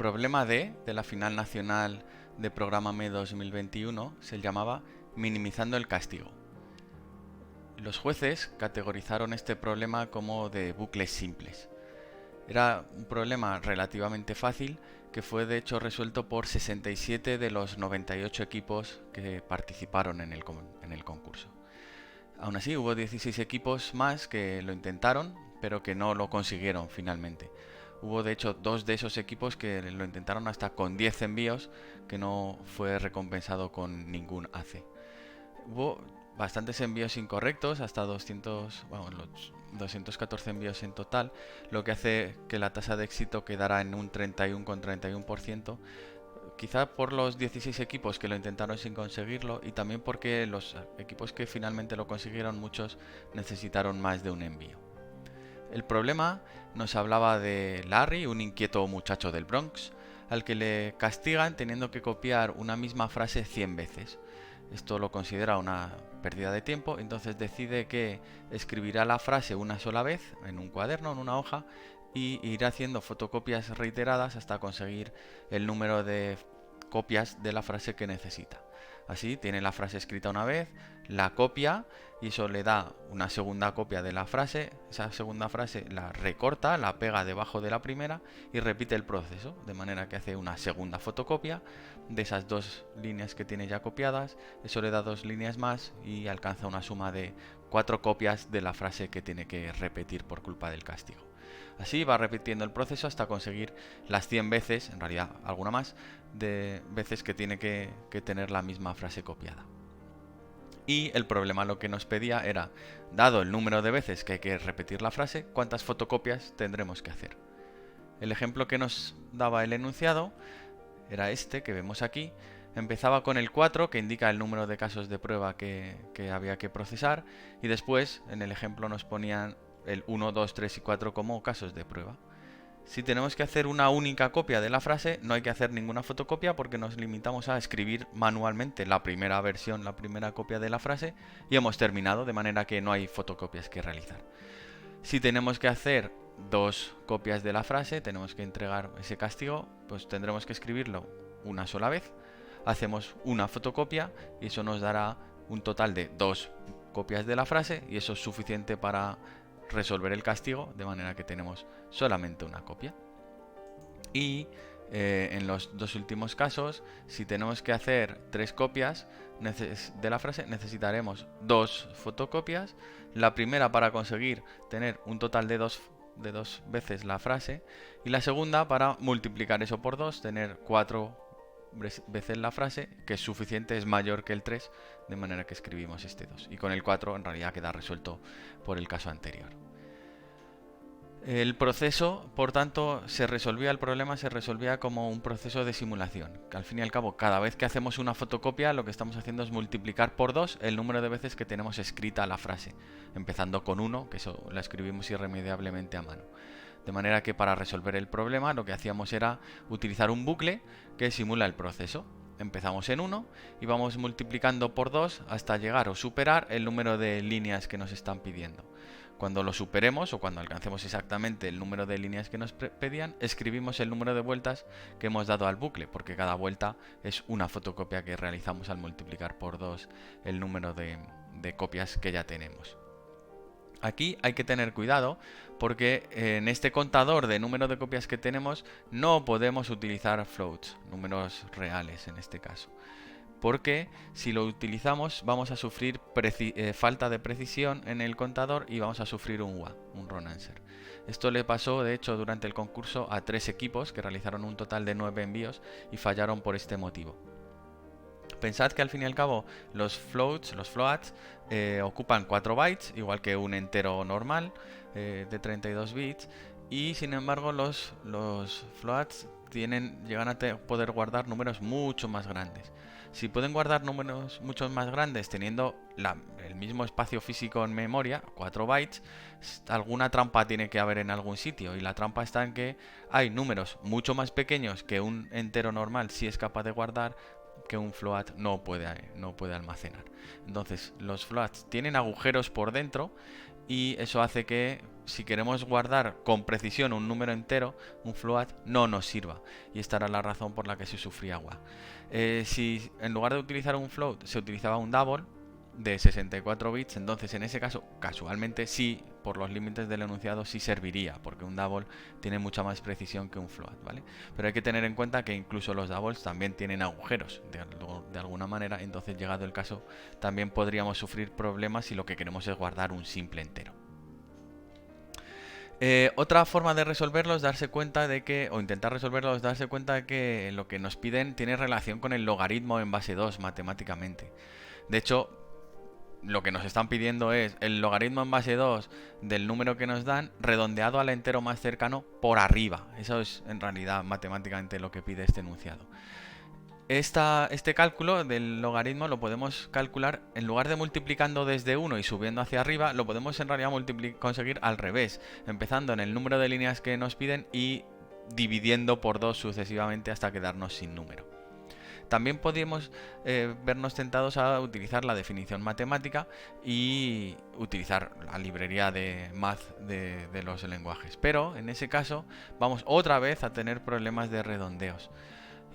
problema D de la final nacional de Prográmame 2021 se llamaba Minimizando el castigo. Los jueces categorizaron este problema como de bucles simples. Era un problema relativamente fácil que fue de hecho resuelto por 67 de los 98 equipos que participaron en el concurso. Aún así hubo 16 equipos más que lo intentaron, pero que no lo consiguieron finalmente. Hubo de hecho 2 de esos equipos que lo intentaron hasta con 10 envíos, que no fue recompensado con ningún AC. Hubo bastantes envíos incorrectos, hasta 214 envíos en total, lo que hace que la tasa de éxito quedara en un 31,31%, quizá por los 16 equipos que lo intentaron sin conseguirlo y también porque los equipos que finalmente lo consiguieron, muchos necesitaron más de un envío. El problema nos hablaba de Larry, un inquieto muchacho del Bronx, al que le castigan teniendo que copiar una misma frase 100 veces. Esto lo considera una pérdida de tiempo, entonces decide que escribirá la frase una sola vez en un cuaderno, en una hoja, y irá haciendo fotocopias reiteradas hasta conseguir el número de copias de la frase que necesita. Así tiene la frase escrita una vez, la copia y eso le da una segunda copia de la frase. Esa segunda frase la recorta, la pega debajo de la primera y repite el proceso, de manera que hace una segunda fotocopia de esas 2 líneas que tiene ya copiadas. Eso le da 2 líneas más y alcanza una suma de 4 copias de la frase que tiene que repetir por culpa del castigo. Así va repitiendo el proceso hasta conseguir las 100 veces, en realidad alguna más, de veces que tiene que tener la misma frase copiada. Y el problema lo que nos pedía era, dado el número de veces que hay que repetir la frase, ¿cuántas fotocopias tendremos que hacer? El ejemplo que nos daba el enunciado era este que vemos aquí. Empezaba con el 4, que indica el número de casos de prueba que había que procesar, y después en el ejemplo nos ponían el 1, 2, 3 y 4 como casos de prueba. Si tenemos que hacer una única copia de la frase, no hay que hacer ninguna fotocopia porque nos limitamos a escribir manualmente la primera versión, la primera copia de la frase y hemos terminado, de manera que no hay fotocopias que realizar. Si tenemos que hacer 2 copias de la frase, tenemos que entregar ese castigo, pues tendremos que escribirlo una sola vez, hacemos una fotocopia y eso nos dará un total de 2 copias de la frase y eso es suficiente para resolver el castigo, de manera que tenemos solamente una copia. Y en los 2 últimos casos, si tenemos que hacer 3 copias de la frase, necesitaremos 2 fotocopias. La primera para conseguir tener un total de 2 veces la frase y la segunda para multiplicar eso por 2, tener 4 veces la frase, que es suficiente, es mayor que el 3, de manera que escribimos este 2. Y con el 4 en realidad queda resuelto por el caso anterior. El proceso, por tanto, el problema se resolvía como un proceso de simulación. Que al fin y al cabo, cada vez que hacemos una fotocopia, lo que estamos haciendo es multiplicar por 2 el número de veces que tenemos escrita la frase, empezando con 1, que eso la escribimos irremediablemente a mano. De manera que para resolver el problema lo que hacíamos era utilizar un bucle que simula el proceso. Empezamos en 1 y vamos multiplicando por 2 hasta llegar o superar el número de líneas que nos están pidiendo. Cuando lo superemos o cuando alcancemos exactamente el número de líneas que nos pedían, escribimos el número de vueltas que hemos dado al bucle, porque cada vuelta es una fotocopia que realizamos al multiplicar por 2 el número de copias que ya tenemos. Aquí hay que tener cuidado porque en este contador de número de copias que tenemos no podemos utilizar floats, números reales en este caso. Porque si lo utilizamos vamos a sufrir falta de precisión en el contador y vamos a sufrir un WA, un wrong answer. Esto le pasó de hecho durante el concurso a 3 equipos que realizaron un total de 9 envíos y fallaron por este motivo. Pensad que al fin y al cabo los floats ocupan 4 bytes, igual que un entero normal de 32 bits, y sin embargo los floats llegan a poder guardar números mucho más grandes. Si pueden guardar números mucho más grandes teniendo el mismo espacio físico en memoria, 4 bytes, alguna trampa tiene que haber en algún sitio, y la trampa está en que hay números mucho más pequeños que un entero normal sí es capaz de guardar, que un float no puede almacenar. Entonces los floats tienen agujeros por dentro y eso hace que si queremos guardar con precisión un número entero, un float, no nos sirva. Y esta era la razón por la que se sufría WA. Si en lugar de utilizar un float se utilizaba un double de 64 bits, entonces en ese caso, casualmente sí, por los límites del enunciado sí serviría, porque un double tiene mucha más precisión que un float, ¿vale? Pero hay que tener en cuenta que incluso los doubles también tienen agujeros, de alguna manera, entonces llegado el caso, también podríamos sufrir problemas si lo que queremos es guardar un simple entero. Otra forma de resolverlo es darse cuenta de que, o intentar resolverlo es darse cuenta de que lo que nos piden tiene relación con el logaritmo en base 2 matemáticamente. De hecho, lo que nos están pidiendo es el logaritmo en base 2 del número que nos dan redondeado al entero más cercano por arriba. Eso es en realidad matemáticamente lo que pide este enunciado. Este cálculo del logaritmo lo podemos calcular, en lugar de multiplicando desde 1 y subiendo hacia arriba, lo podemos en realidad conseguir al revés, empezando en el número de líneas que nos piden y dividiendo por 2 sucesivamente hasta quedarnos sin número. También podríamos vernos tentados a utilizar la definición matemática y utilizar la librería de math de los lenguajes, pero en ese caso vamos otra vez a tener problemas de redondeos.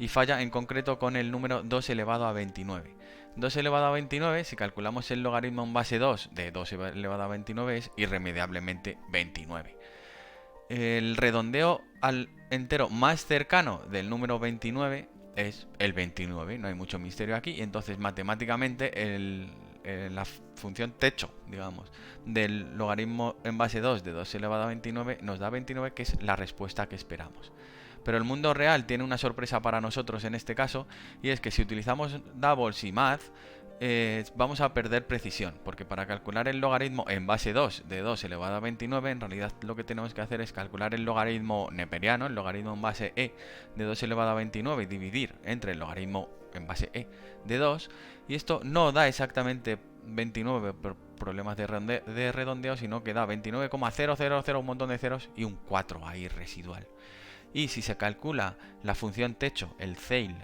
Y falla en concreto con el número 2 elevado a 29. 2 elevado a 29, si calculamos el logaritmo en base 2 de 2 elevado a 29 es irremediablemente 29. El redondeo al entero más cercano del número 29 es el 29, no hay mucho misterio aquí, entonces matemáticamente la función techo, digamos, del logaritmo en base 2 de 2 elevado a 29 nos da 29, que es la respuesta que esperamos. Pero el mundo real tiene una sorpresa para nosotros en este caso, y es que si utilizamos doubles y math, vamos a perder precisión, porque para calcular el logaritmo en base 2 de 2 elevado a 29, en realidad lo que tenemos que hacer es calcular el logaritmo neperiano, el logaritmo en base e de 2 elevado a 29 y dividir entre el logaritmo en base e de 2, y esto no da exactamente 29 por problemas de redondeo, sino que da 29,000, un montón de ceros y un 4 ahí residual. Y si se calcula la función techo, el ceil,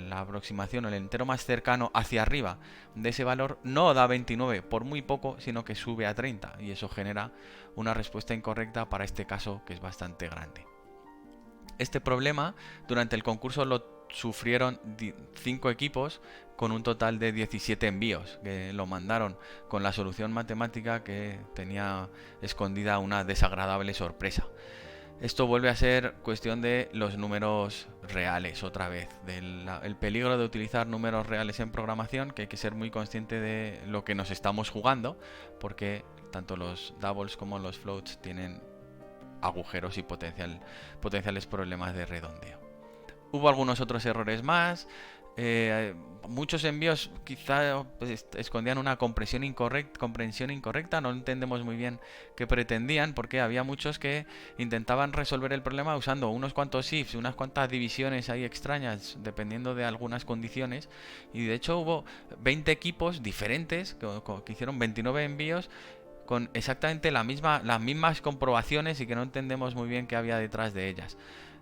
la aproximación, el entero más cercano hacia arriba de ese valor, no da 29 por muy poco, sino que sube a 30. Y eso genera una respuesta incorrecta para este caso, que es bastante grande. Este problema durante el concurso lo sufrieron 5 equipos con un total de 17 envíos, que lo mandaron con la solución matemática que tenía escondida una desagradable sorpresa. Esto vuelve a ser cuestión de los números reales, otra vez, el peligro de utilizar números reales en programación, que hay que ser muy consciente de lo que nos estamos jugando, porque tanto los doubles como los floats tienen agujeros y potenciales problemas de redondeo. Hubo algunos otros errores más. Muchos envíos quizá pues, escondían una comprensión incorrecta, no entendemos muy bien qué pretendían, porque había muchos que intentaban resolver el problema usando unos cuantos ifs, unas cuantas divisiones ahí extrañas, dependiendo de algunas condiciones, y de hecho hubo 20 equipos diferentes que hicieron 29 envíos con exactamente las mismas comprobaciones y que no entendemos muy bien qué había detrás de ellas.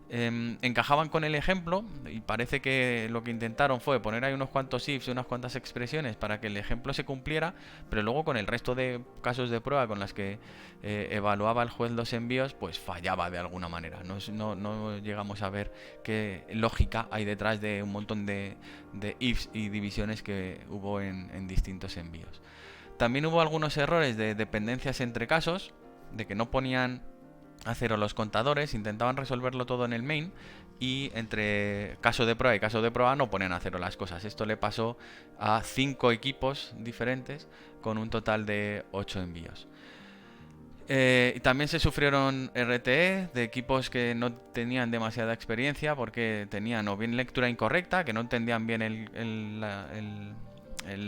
Encajaban con el ejemplo y parece que lo que intentaron fue poner ahí unos cuantos ifs y unas cuantas expresiones para que el ejemplo se cumpliera, pero luego con el resto de casos de prueba con las que evaluaba el juez los envíos, pues fallaba de alguna manera. No llegamos a ver qué lógica hay detrás de un montón de ifs y divisiones que hubo en distintos envíos. También hubo algunos errores de dependencias entre casos, de que no ponían a cero los contadores, intentaban resolverlo todo en el main y entre caso de prueba y caso de prueba no ponen a cero las cosas. Esto le pasó a 5 equipos diferentes con un total de 8 envíos. También se sufrieron RTE de equipos que no tenían demasiada experiencia porque tenían o bien lectura incorrecta, que no entendían bien el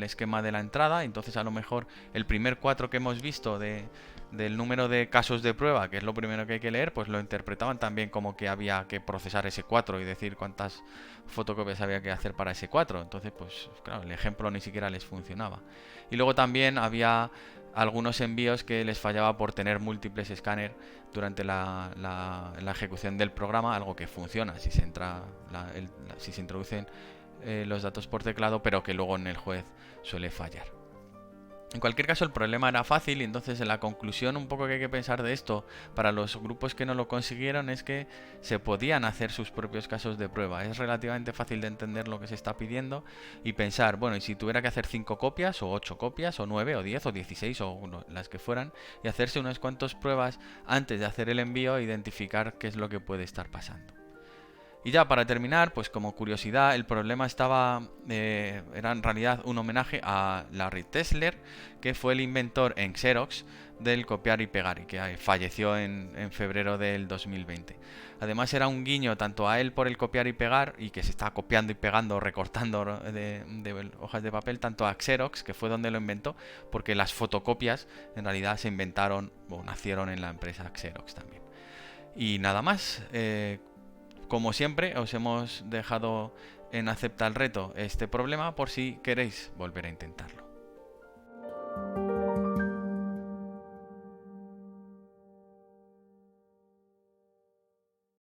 esquema de la entrada, entonces a lo mejor el primer 4 que hemos visto del número de casos de prueba, que es lo primero que hay que leer, pues lo interpretaban también como que había que procesar ese 4 y decir cuántas fotocopias había que hacer para ese 4. Entonces, pues claro, el ejemplo ni siquiera les funcionaba. Y luego también había algunos envíos que les fallaba por tener múltiples escáner durante la ejecución del programa, algo que funciona si se si se introducen los datos por teclado, pero que luego en el juez suele fallar. En cualquier caso, el problema era fácil y entonces la conclusión un poco que hay que pensar de esto para los grupos que no lo consiguieron es que se podían hacer sus propios casos de prueba. Es relativamente fácil de entender lo que se está pidiendo y pensar, bueno, y si tuviera que hacer 5 copias o 8 copias o 9 o 10 o 16 o las que fueran y hacerse unas cuantas pruebas antes de hacer el envío e identificar qué es lo que puede estar pasando. Y ya para terminar, pues como curiosidad, el problema era en realidad un homenaje a Larry Tesler, que fue el inventor en Xerox del copiar y pegar y que falleció en febrero del 2020. Además era un guiño tanto a él por el copiar y pegar y que se está copiando y pegando, recortando de hojas de papel, tanto a Xerox, que fue donde lo inventó, porque las fotocopias en realidad se inventaron o nacieron en la empresa Xerox también. Y nada más, como siempre, os hemos dejado en Acepta el reto este problema por si queréis volver a intentarlo.